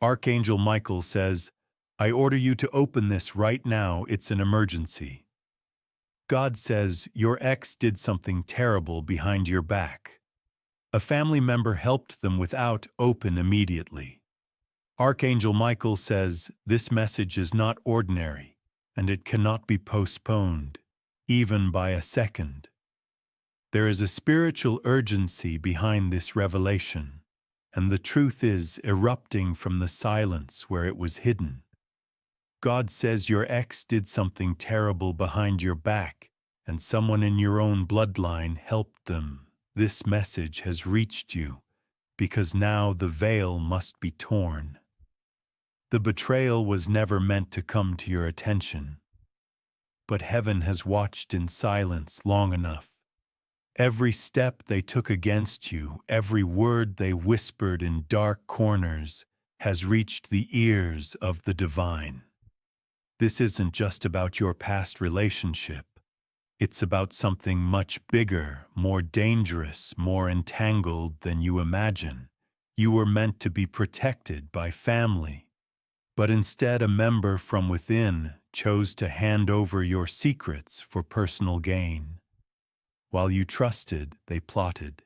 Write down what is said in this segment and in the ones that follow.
Archangel Michael says, I order you to open this right now, it's an emergency. God says, your ex did something terrible behind your back. A family member helped them without open immediately. Archangel Michael says, this message is not ordinary, and it cannot be postponed, even by a second. There is a spiritual urgency behind this revelation, and the truth is erupting from the silence where it was hidden. God says your ex did something terrible behind your back, and someone in your own bloodline helped them. This message has reached you, because now the veil must be torn. The betrayal was never meant to come to your attention, but heaven has watched in silence long enough. Every step they took against you, every word they whispered in dark corners, has reached the ears of the divine. This isn't just about your past relationship. It's about something much bigger, more dangerous, more entangled than you imagine. You were meant to be protected by family, but instead a member from within chose to hand over your secrets for personal gain. While you trusted, they plotted.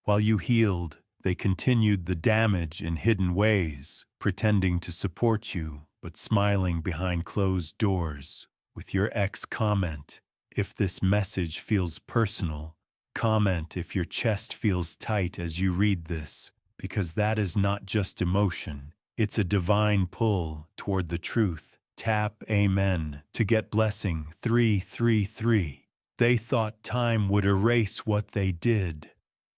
While you healed, they continued the damage in hidden ways, pretending to support you, but smiling behind closed doors. With your ex comment, if this message feels personal, comment if your chest feels tight as you read this, because that is not just emotion, it's a divine pull toward the truth. Tap Amen to get blessing 333. They thought time would erase what they did,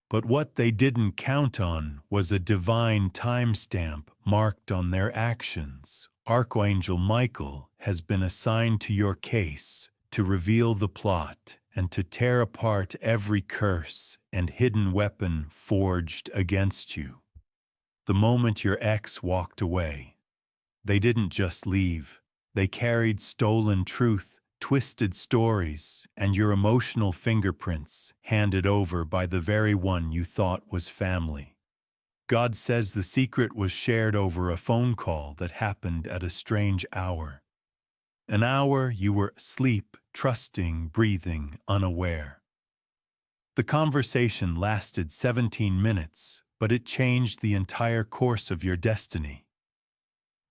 but what they didn't count on was a divine timestamp marked on their actions. Archangel Michael has been assigned to your case to reveal the plot and to tear apart every curse and hidden weapon forged against you. The moment your ex walked away, they didn't just leave. They carried stolen truth, twisted stories, and your emotional fingerprints handed over by the very one you thought was family. God says the secret was shared over a phone call that happened at a strange hour. An hour you were asleep, trusting, breathing, unaware. The conversation lasted 17 minutes, but it changed the entire course of your destiny.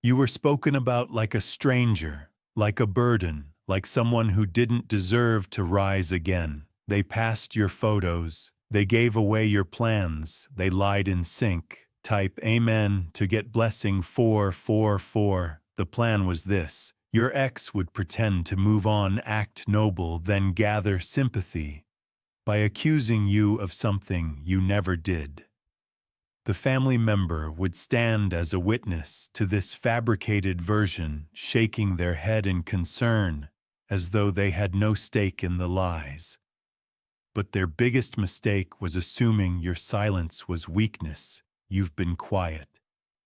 You were spoken about like a stranger, like a burden, like someone who didn't deserve to rise again. They passed your photos, they gave away your plans, they lied in sync. Type Amen to get blessing 444. The plan was this. Your ex would pretend to move on, act noble, then gather sympathy by accusing you of something you never did. The family member would stand as a witness to this fabricated version, shaking their head in concern, as though they had no stake in the lies. But their biggest mistake was assuming your silence was weakness. You've been quiet.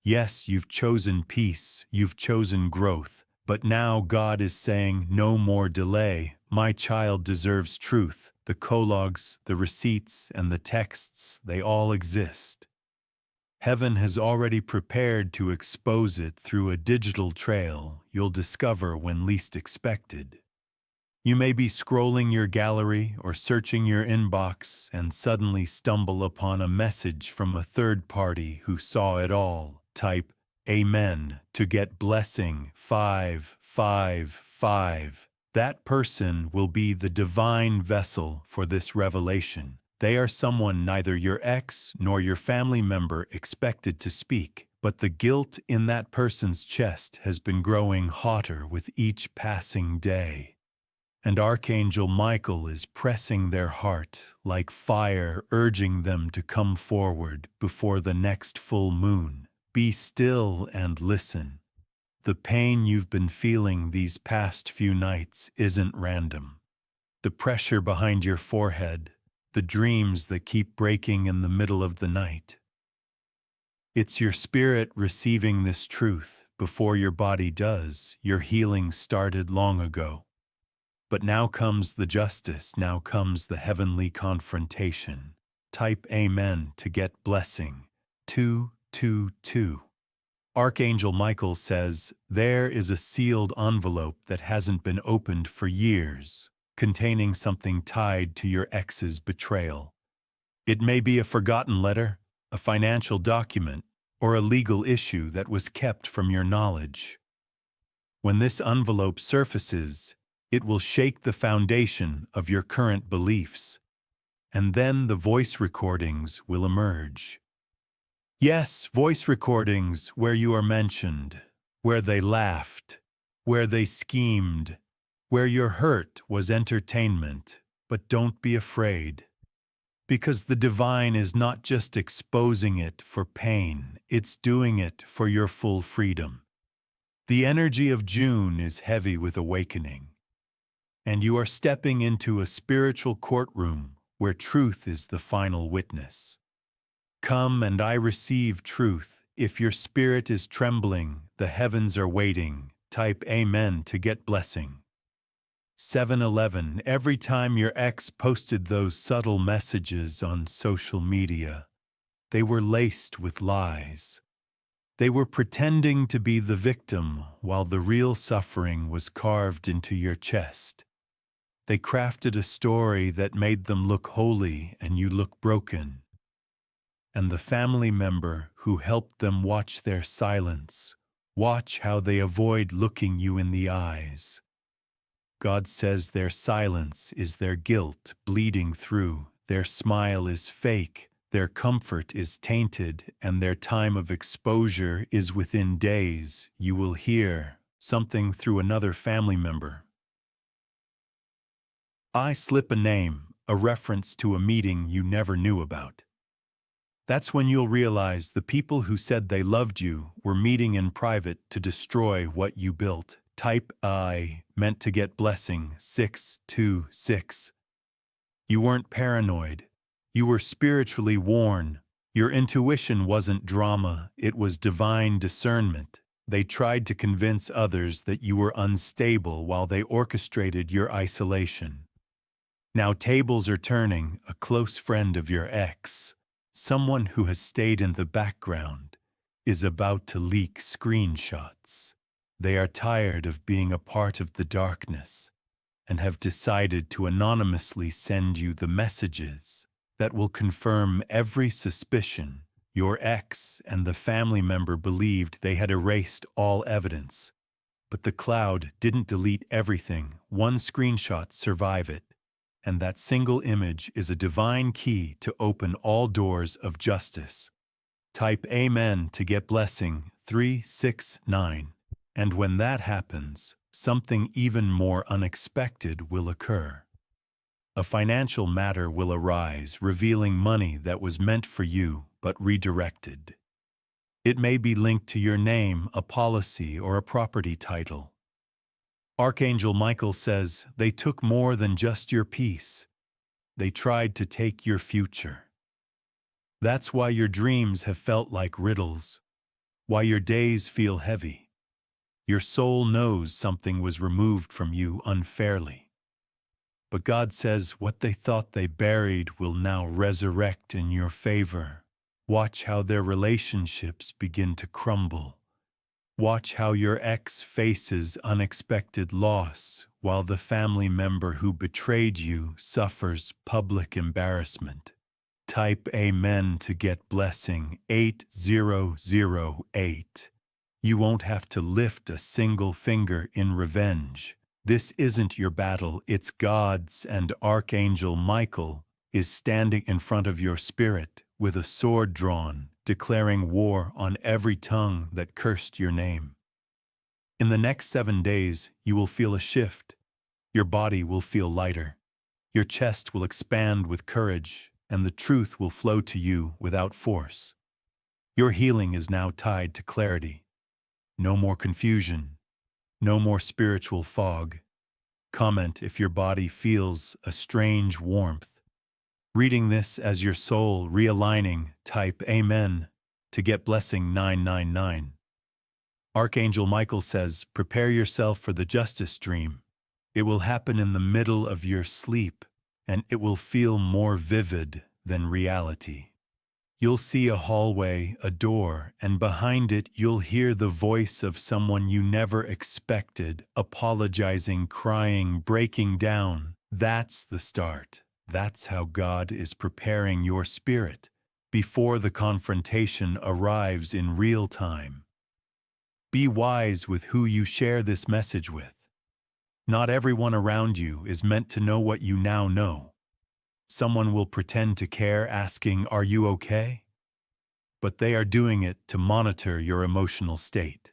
Yes, you've chosen peace, you've chosen growth, but now God is saying no more delay. My child deserves truth. The cologs, the receipts, and the texts, they all exist. Heaven has already prepared to expose it through a digital trail you'll discover when least expected. You may be scrolling your gallery or searching your inbox and suddenly stumble upon a message from a third party who saw it all. Type Amen to get blessing 555. That person will be the divine vessel for this revelation. They are someone neither your ex nor your family member expected to speak, but the guilt in that person's chest has been growing hotter with each passing day. And Archangel Michael is pressing their heart like fire, urging them to come forward before the next full moon. Be still and listen. The pain you've been feeling these past few nights isn't random. The pressure behind your forehead, the dreams that keep breaking in the middle of the night. It's your spirit receiving this truth before your body does. Your healing started long ago. But now comes the justice, now comes the heavenly confrontation. Type Amen to get blessing 222. Archangel Michael says, there is a sealed envelope that hasn't been opened for years, containing something tied to your ex's betrayal. It may be a forgotten letter, a financial document, or a legal issue that was kept from your knowledge. When this envelope surfaces, it will shake the foundation of your current beliefs, and then the voice recordings will emerge. Yes, voice recordings where you are mentioned, where they laughed, where they schemed, where your hurt was entertainment. But don't be afraid, because the divine is not just exposing it for pain, it's doing it for your full freedom. The energy of June is heavy with awakening, and you are stepping into a spiritual courtroom where truth is the final witness. Come and I receive truth. If your spirit is trembling, the heavens are waiting. Type Amen to get blessing. 7-Eleven, every time your ex posted those subtle messages on social media, they were laced with lies. They were pretending to be the victim while the real suffering was carved into your chest. They crafted a story that made them look holy and you look broken. And the family member who helped them watch their silence, watch how they avoid looking you in the eyes. God says their silence is their guilt bleeding through, their smile is fake, their comfort is tainted, and their time of exposure is within days. You will hear something through another family member. I slip a name, a reference to a meeting you never knew about. That's when you'll realize the people who said they loved you were meeting in private to destroy what you built. Type I, meant to get blessing, 626. You weren't paranoid. You were spiritually worn. Your intuition wasn't drama, it was divine discernment. They tried to convince others that you were unstable while they orchestrated your isolation. Now tables are turning. A close friend of your ex, someone who has stayed in the background, is about to leak screenshots. They are tired of being a part of the darkness and have decided to anonymously send you the messages that will confirm every suspicion. Your ex and the family member believed they had erased all evidence, but the cloud didn't delete everything. One screenshot survived it. And that single image is a divine key to open all doors of justice. Type Amen to get blessing, 369. And when that happens, something even more unexpected will occur. A financial matter will arise, revealing money that was meant for you but redirected. It may be linked to your name, a policy, or a property title. Archangel Michael says they took more than just your peace. They tried to take your future. That's why your dreams have felt like riddles, why your days feel heavy. Your soul knows something was removed from you unfairly. But God says what they thought they buried will now resurrect in your favor. Watch how their relationships begin to crumble. Watch how your ex faces unexpected loss, while the family member who betrayed you suffers public embarrassment. Type Amen to get blessing, 8008. You won't have to lift a single finger in revenge. This isn't your battle, it's God's, and Archangel Michael is standing in front of your spirit with a sword drawn, declaring war on every tongue that cursed your name. In the next 7 days, you will feel a shift. Your body will feel lighter. Your chest will expand with courage, and the truth will flow to you without force. Your healing is now tied to clarity. No more confusion. No more spiritual fog. Comment if your body feels a strange warmth. Reading this as your soul realigning, type Amen to get blessing 999. Archangel Michael says, prepare yourself for the justice dream. It will happen in the middle of your sleep, and it will feel more vivid than reality. You'll see a hallway, a door, and behind it you'll hear the voice of someone you never expected, apologizing, crying, breaking down. That's the start. That's how God is preparing your spirit before the confrontation arrives in real time. Be wise with who you share this message with. Not everyone around you is meant to know what you now know. Someone will pretend to care, asking, "Are you okay?" But they are doing it to monitor your emotional state.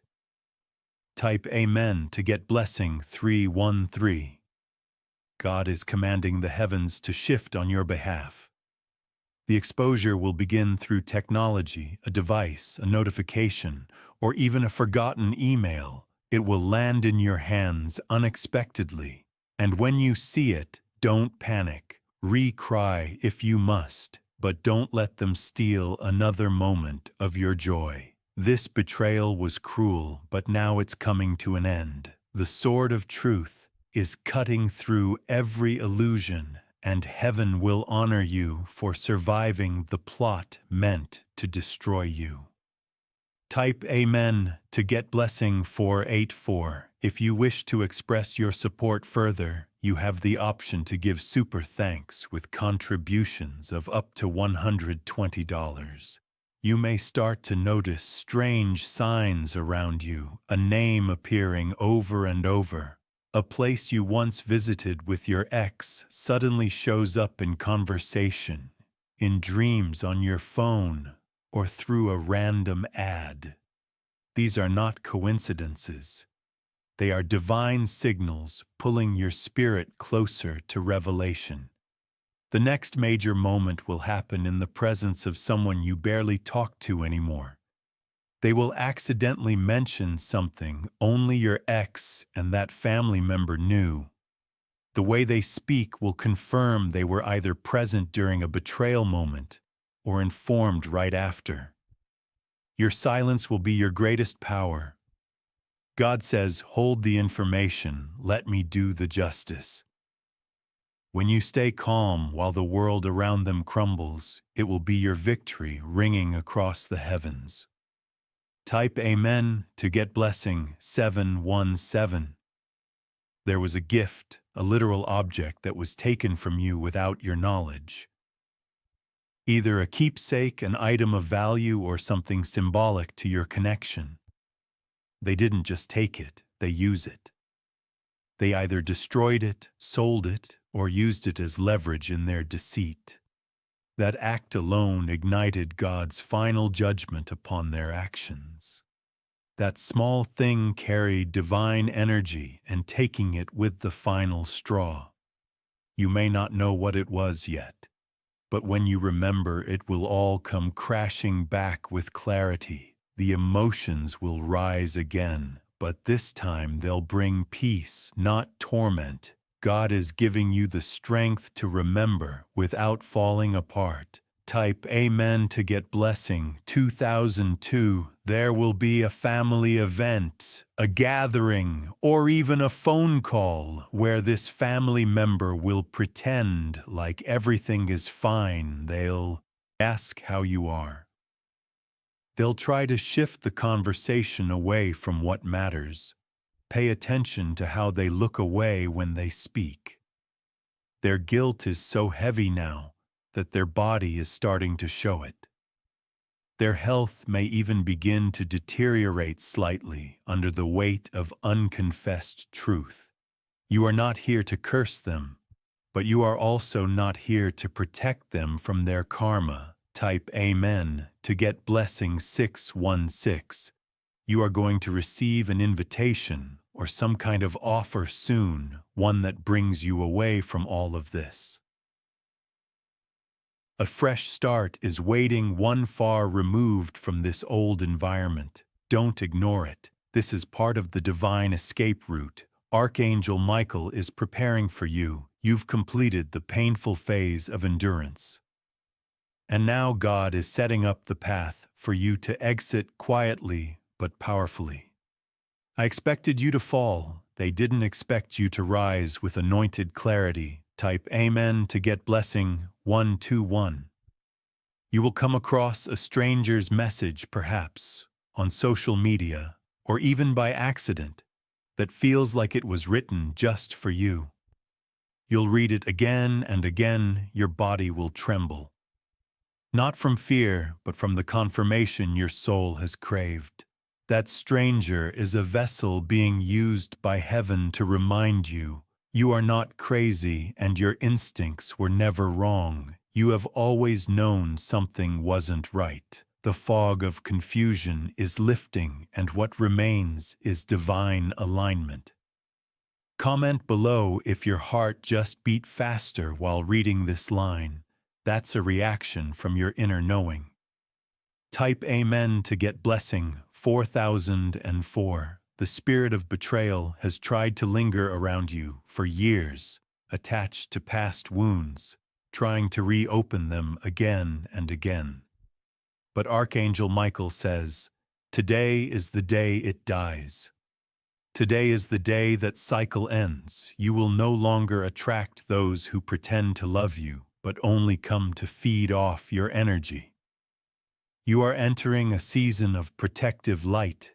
Type Amen to get blessing 313. God is commanding the heavens to shift on your behalf. The exposure will begin through technology, a device, a notification, or even a forgotten email. It will land in your hands unexpectedly. And when you see it, don't panic. Re-cry if you must, but don't let them steal another moment of your joy. This betrayal was cruel, but now it's coming to an end. The sword of truth is cutting through every illusion, and heaven will honor you for surviving the plot meant to destroy you. Type Amen to get blessing 484. If you wish to express your support further, you have the option to give super thanks with contributions of up to $120. You may start to notice strange signs around you, a name appearing over and over. A place you once visited with your ex suddenly shows up in conversation, in dreams on your phone, or through a random ad. These are not coincidences. They are divine signals pulling your spirit closer to revelation. The next major moment will happen in the presence of someone you barely talk to anymore. They will accidentally mention something only your ex and that family member knew. The way they speak will confirm they were either present during a betrayal moment or informed right after. Your silence will be your greatest power. God says, "Hold the information, let me do the justice." When you stay calm while the world around them crumbles, it will be your victory ringing across the heavens. Type Amen to get blessing 717. There was a gift, a literal object that was taken from you without your knowledge. Either a keepsake, an item of value, or something symbolic to your connection. They didn't just take it, they use it. They either destroyed it, sold it, or used it as leverage in their deceit. That act alone ignited God's final judgment upon their actions. That small thing carried divine energy and taking it with the final straw. You may not know what it was yet, but when you remember, it will all come crashing back with clarity. The emotions will rise again, but this time they'll bring peace, not torment. God is giving you the strength to remember without falling apart. Type Amen to get blessing 2002. There will be a family event, a gathering, or even a phone call where this family member will pretend like everything is fine. They'll ask how you are. They'll try to shift the conversation away from what matters. Pay attention to how they look away when they speak. Their guilt is so heavy now that their body is starting to show it. Their health may even begin to deteriorate slightly under the weight of unconfessed truth. You are not here to curse them, but you are also not here to protect them from their karma. Type Amen to get blessing 616. You are going to receive an invitation or some kind of offer soon, one that brings you away from all of this. A fresh start is waiting, one far removed from this old environment. Don't ignore it. This is part of the divine escape route. Archangel Michael is preparing for you. You've completed the painful phase of endurance. And now God is setting up the path for you to exit quietly but powerfully. I expected you to fall. They didn't expect you to rise with anointed clarity. Type Amen to get blessing 121. You will come across a stranger's message, perhaps, on social media, or even by accident, that feels like it was written just for you. You'll read it again and again, your body will tremble. Not from fear, but from the confirmation your soul has craved. That stranger is a vessel being used by heaven to remind you, you are not crazy and your instincts were never wrong. You have always known something wasn't right. The fog of confusion is lifting, and what remains is divine alignment. Comment below if your heart just beat faster while reading this line. That's a reaction from your inner knowing. Type Amen to get blessing 4004. The spirit of betrayal has tried to linger around you for years, attached to past wounds, trying to reopen them again and again. But Archangel Michael says, today is the day it dies. Today is the day that cycle ends. You will no longer attract those who pretend to love you, but only come to feed off your energy. You are entering a season of protective light,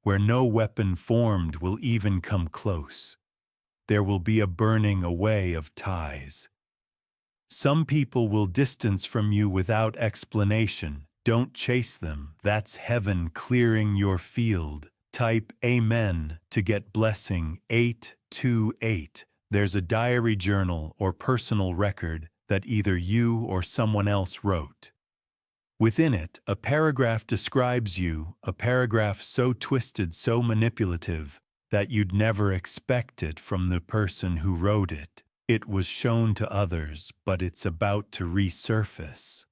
where no weapon formed will even come close. There will be a burning away of ties. Some people will distance from you without explanation. Don't chase them. That's heaven clearing your field. Type Amen to get blessing 828. There's a diary journal or personal record that either you or someone else wrote. Within it, a paragraph describes you, a paragraph so twisted, so manipulative, that you'd never expect it from the person who wrote it. It was shown to others, but it's about to resurface.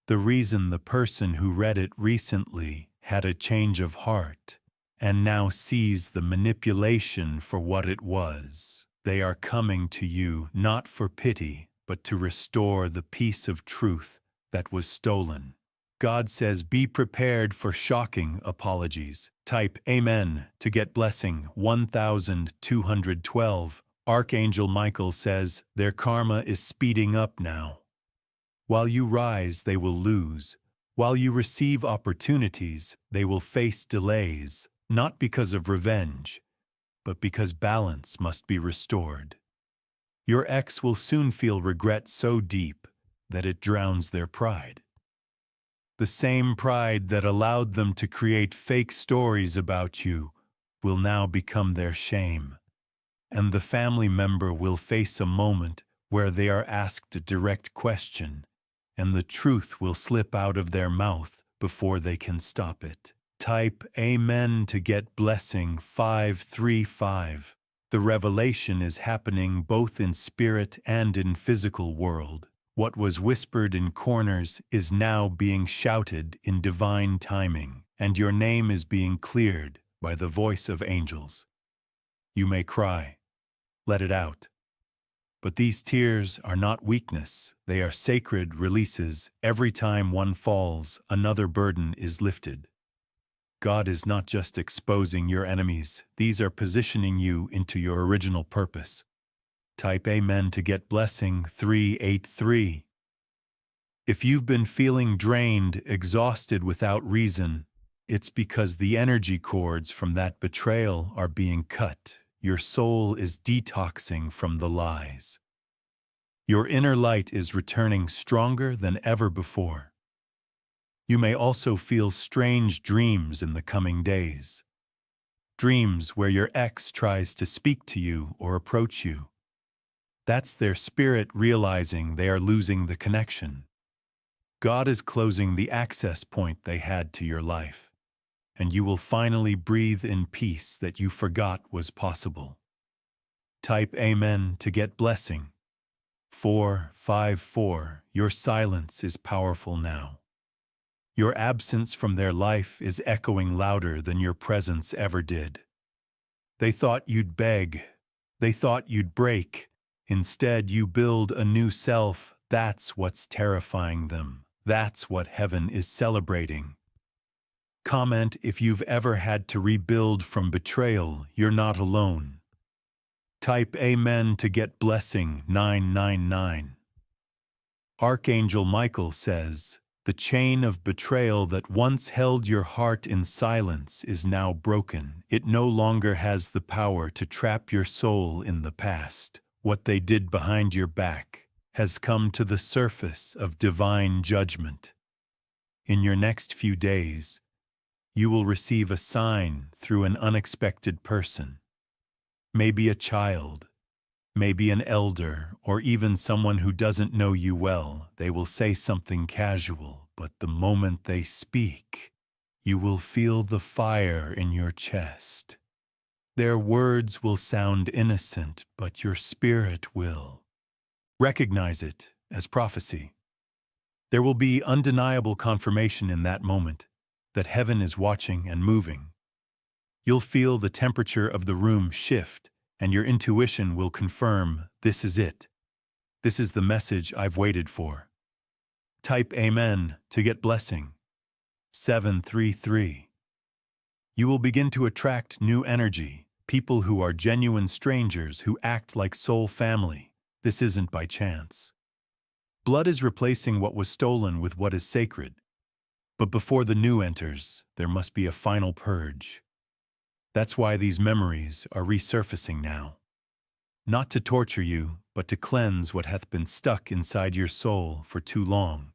The reason the person who read it recently had a change of heart and now sees the manipulation for what it was. They are coming to you not for pity, but to restore the piece of truth that was stolen. God says be prepared for shocking apologies. Type Amen to get blessing 1212. Archangel Michael says their karma is speeding up now. While you rise, they will lose. While you receive opportunities, they will face delays, not because of revenge, but because balance must be restored. Your ex will soon feel regret so deep that it drowns their pride. The same pride that allowed them to create fake stories about you will now become their shame, and the family member will face a moment where they are asked a direct question, and the truth will slip out of their mouth before they can stop it. Type Amen to get blessing 535. The revelation is happening both in spirit and in physical world. What was whispered in corners is now being shouted in divine timing, and your name is being cleared by the voice of angels. You may cry. Let it out. But these tears are not weakness. They are sacred releases. Every time one falls, another burden is lifted. God is not just exposing your enemies. These are positioning you into your original purpose. Type Amen to get blessing 383. If you've been feeling drained, exhausted without reason, it's because the energy cords from that betrayal are being cut. Your soul is detoxing from the lies. Your inner light is returning stronger than ever before. You may also feel strange dreams in the coming days. Dreams where your ex tries to speak to you or approach you. That's their spirit realizing they are losing the connection. God is closing the access point they had to your life, and you will finally breathe in peace that you forgot was possible. Type Amen to get blessing 454. Your silence is powerful now. Your absence from their life is echoing louder than your presence ever did. They thought you'd beg. They thought you'd break. Instead, you build a new self. That's what's terrifying them. That's what heaven is celebrating. Comment if you've ever had to rebuild from betrayal. You're not alone. Type Amen to get blessing 999. Archangel Michael says, The chain of betrayal that once held your heart in silence is now broken. It no longer has the power to trap your soul in the past. What they did behind your back has come to the surface of divine judgment. In your next few days, you will receive a sign through an unexpected person. Maybe a child, maybe an elder, or even someone who doesn't know you well. They will say something casual, but the moment they speak, you will feel the fire in your chest. Their words will sound innocent, but your spirit will recognize it as prophecy. There will be undeniable confirmation in that moment that heaven is watching and moving. You'll feel the temperature of the room shift, and your intuition will confirm, this is it. This is the message I've waited for. Type Amen to get blessing. 733. You will begin to attract new energy, people who are genuine strangers who act like soul family. This isn't by chance. Blood is replacing what was stolen with what is sacred. But before the new enters, there must be a final purge. That's why these memories are resurfacing now. Not to torture you, but to cleanse what hath been stuck inside your soul for too long.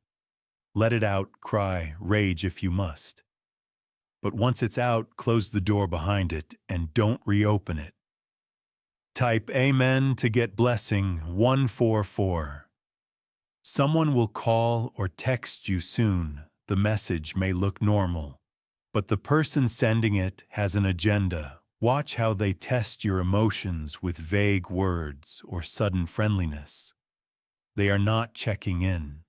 Let it out, cry, rage if you must. But once it's out, close the door behind it and don't reopen it. Type Amen to get blessing 144. Someone will call or text you soon. The message may look normal, but the person sending it has an agenda. Watch how they test your emotions with vague words or sudden friendliness. They are not checking in.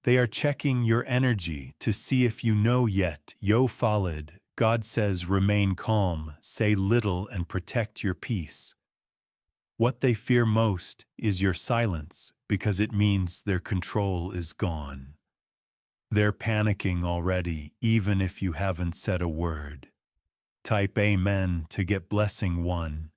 They are checking your energy to see if you know yet. Yo Khalid, God says remain calm, say little and protect your peace. What they fear most is your silence, because it means their control is gone. They're panicking already, even if you haven't said a word. Type Amen to get blessing 1.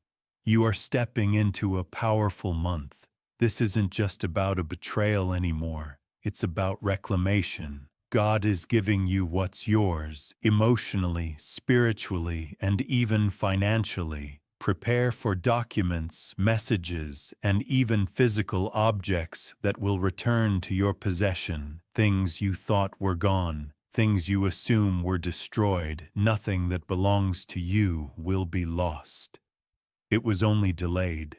You are stepping into a powerful month. This isn't just about a betrayal anymore. It's about reclamation. God is giving you what's yours, emotionally, spiritually, and even financially. Prepare for documents, messages, and even physical objects that will return to your possession. Things you thought were gone, things you assume were destroyed. Nothing that belongs to you will be lost. It was only delayed.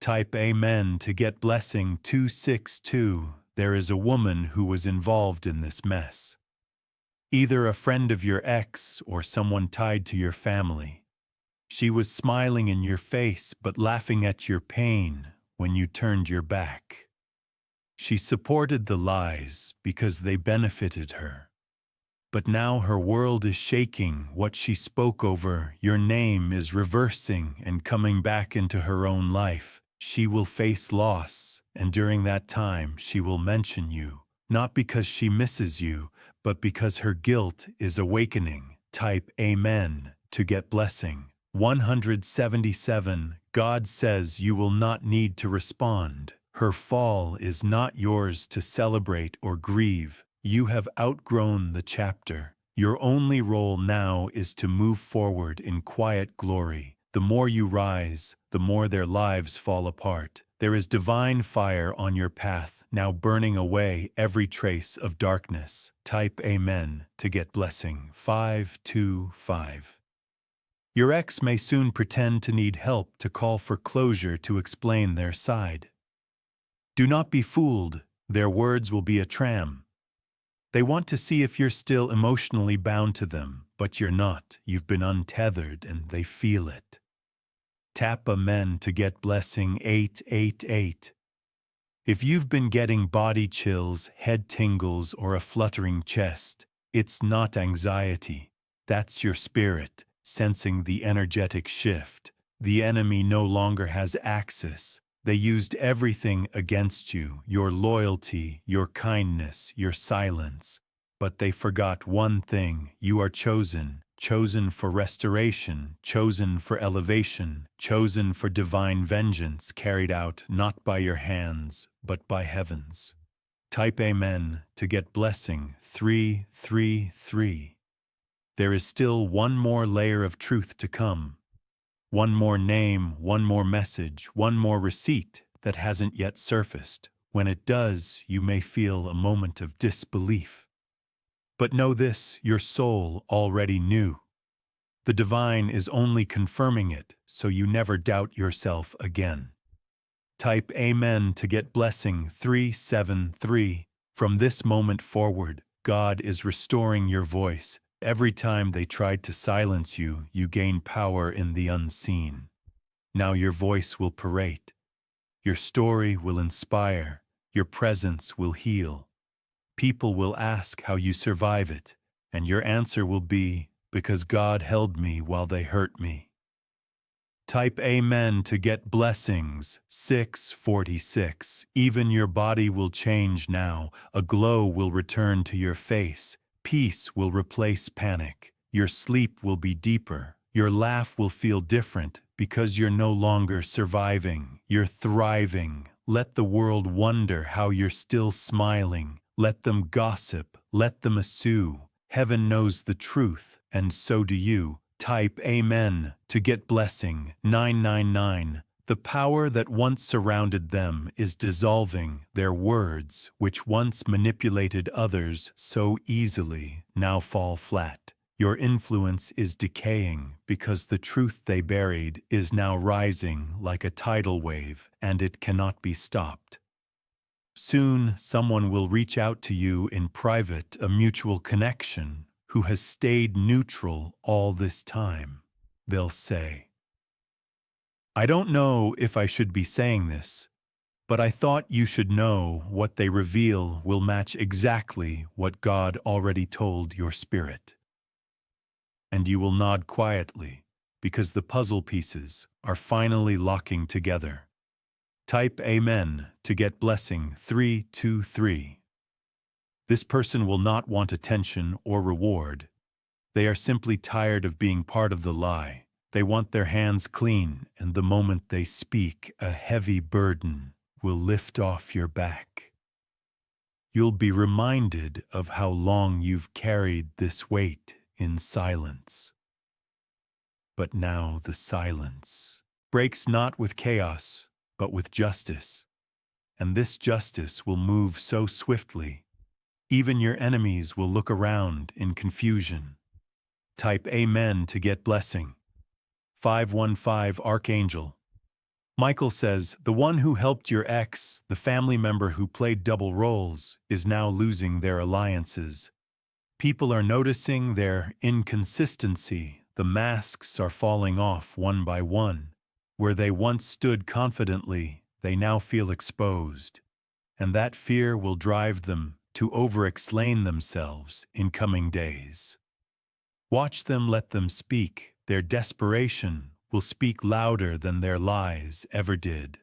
Type Amen to get blessing 262. There is a woman who was involved in this mess. Either a friend of your ex or someone tied to your family. She was smiling in your face but laughing at your pain when you turned your back. She supported the lies because they benefited her. But now her world is shaking. What she spoke over, your name, is reversing and coming back into her own life. She will face loss, and during that time she will mention you, not because she misses you, but because her guilt is awakening. Type Amen to get blessing. 177. God says you will not need to respond. Her fall is not yours to celebrate or grieve. You have outgrown the chapter. Your only role now is to move forward in quiet glory. The more you rise, the more their lives fall apart. There is divine fire on your path, now burning away every trace of darkness. Type Amen to get blessing 525. Your ex may soon pretend to need help to call for closure to explain their side. Do not be fooled. Their words will be a tram. They want to see if you're still emotionally bound to them, but you're not. You've been untethered and they feel it. Tap Amen to get blessing 888. If you've been getting body chills, head tingles, or a fluttering chest, it's not anxiety. That's your spirit sensing the energetic shift. The enemy no longer has access. They used everything against you, your loyalty, your kindness, your silence. But they forgot one thing: you are chosen, chosen for restoration, chosen for elevation, chosen for divine vengeance carried out not by your hands, but by heavens. Type Amen to get blessing 333. There is still one more layer of truth to come. One more name, one more message, one more receipt that hasn't yet surfaced. When it does, you may feel a moment of disbelief. But know this, your soul already knew. The divine is only confirming it, so you never doubt yourself again. Type Amen to get blessing 373. From this moment forward, God is restoring your voice. Every time they tried to silence you, you gain power in the unseen. Now your voice will parade. Your story will inspire. Your presence will heal. People will ask how you survive it, and your answer will be, because God held me while they hurt me. Type Amen to get blessings 646. Even your body will change now. A glow will return to your face. Peace will replace panic. Your sleep will be deeper. Your laugh will feel different because you're no longer surviving. You're thriving. Let the world wonder how you're still smiling. Let them gossip. Let them assume. Heaven knows the truth, and so do you. Type Amen to get blessing 999. The power that once surrounded them is dissolving. Their words, which once manipulated others so easily, now fall flat. Your influence is decaying because the truth they buried is now rising like a tidal wave, and it cannot be stopped. Soon, someone will reach out to you in private, a mutual connection, who has stayed neutral all this time. They'll say, I don't know if I should be saying this, but I thought you should know what they reveal will match exactly what God already told your spirit. And you will nod quietly, because the puzzle pieces are finally locking together. Type Amen to get blessing 323. This person will not want attention or reward. They are simply tired of being part of the lie. They want their hands clean, and the moment they speak, a heavy burden will lift off your back. You'll be reminded of how long you've carried this weight in silence. But now the silence breaks not with chaos, but with justice. And this justice will move so swiftly, even your enemies will look around in confusion. Type Amen to get blessing 515. Archangel Michael says, the one who helped your ex, the family member who played double roles, is now losing their alliances. People are noticing their inconsistency. The masks are falling off one by one. Where they once stood confidently, they now feel exposed. And that fear will drive them to over-explain themselves in coming days. Watch them, let them speak. Their desperation will speak louder than their lies ever did.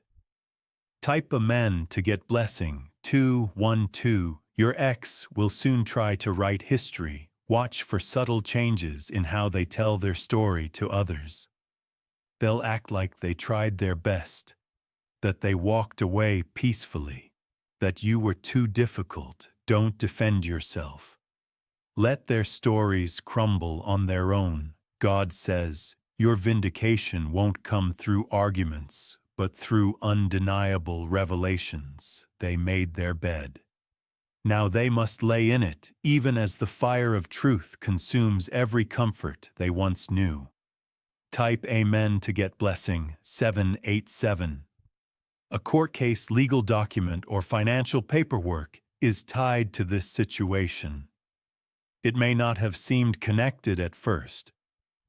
Type Amen to get blessing 212. Your ex will soon try to write history. Watch for subtle changes in how they tell their story to others. They'll act like they tried their best, that they walked away peacefully, that you were too difficult. Don't defend yourself. Let their stories crumble on their own. God says, your vindication won't come through arguments, but through undeniable revelations. They made their bed. Now they must lay in it, even as the fire of truth consumes every comfort they once knew. Type Amen to get blessing 787. A court case, legal document, or financial paperwork is tied to this situation. It may not have seemed connected at first,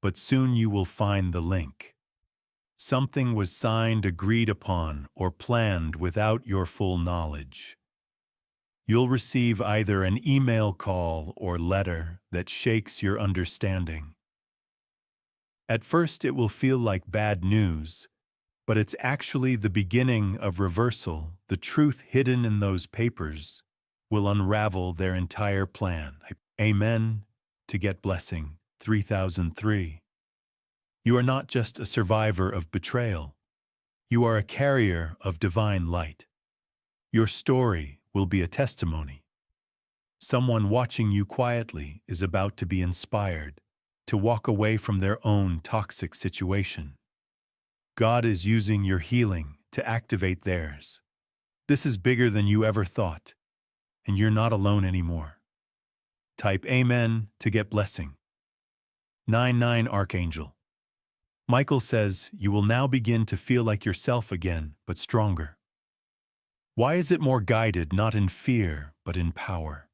but soon you will find the link. Something was signed, agreed upon, or planned without your full knowledge. You'll receive either an email, call, or letter that shakes your understanding. At first it will feel like bad news, but it's actually the beginning of reversal. The truth hidden in those papers will unravel their entire plan. Amen to get blessing 3003. You are not just a survivor of betrayal. You are a carrier of divine light. Your story will be a testimony. Someone watching you quietly is about to be inspired to walk away from their own toxic situation. God is using your healing to activate theirs. This is bigger than you ever thought, and you're not alone anymore. Type Amen to get blessing. 99 Archangel Michael says you will now begin to feel like yourself again, but stronger. Why is it more guided not in fear, but in power?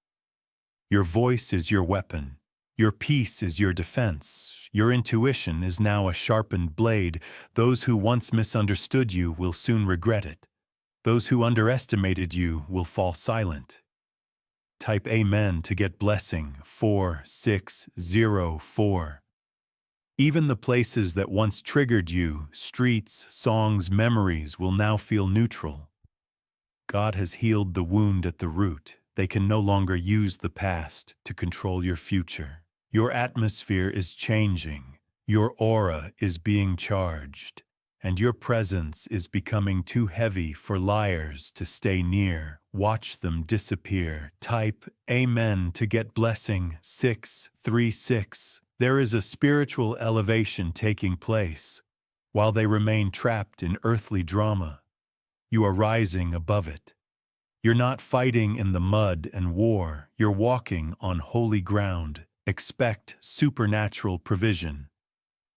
Your voice is your weapon. Your peace is your defense. Your intuition is now a sharpened blade. Those who once misunderstood you will soon regret it. Those who underestimated you will fall silent. Type Amen to get blessing. 4604. Even the places that once triggered you, streets, songs, memories, will now feel neutral. God has healed the wound at the root. They can no longer use the past to control your future. Your atmosphere is changing. Your aura is being charged. And your presence is becoming too heavy for liars to stay near. Watch them disappear. Type Amen to get blessing. 636. There is a spiritual elevation taking place. While they remain trapped in earthly drama, you are rising above it. You're not fighting in the mud and war. You're walking on holy ground. Expect supernatural provision.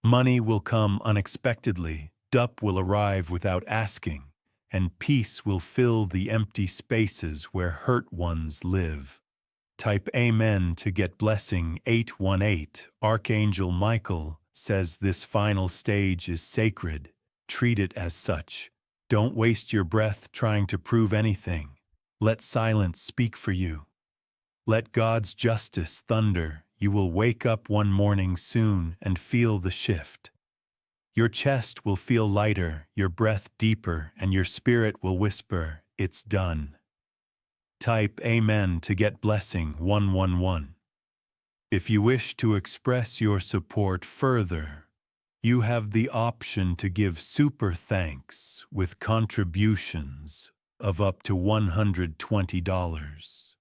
Money will come unexpectedly. Dup will arrive without asking, and peace will fill the empty spaces where hurt ones live. Type Amen to get blessing. 818. Archangel Michael says this final stage is sacred. Treat it as such. Don't waste your breath trying to prove anything. Let silence speak for you. Let God's justice thunder. You will wake up one morning soon and feel the shift. Your chest will feel lighter, your breath deeper, and your spirit will whisper, "It's done." Type Amen to get blessing. 111. If you wish to express your support further, you have the option to give super thanks with contributions of up to $120.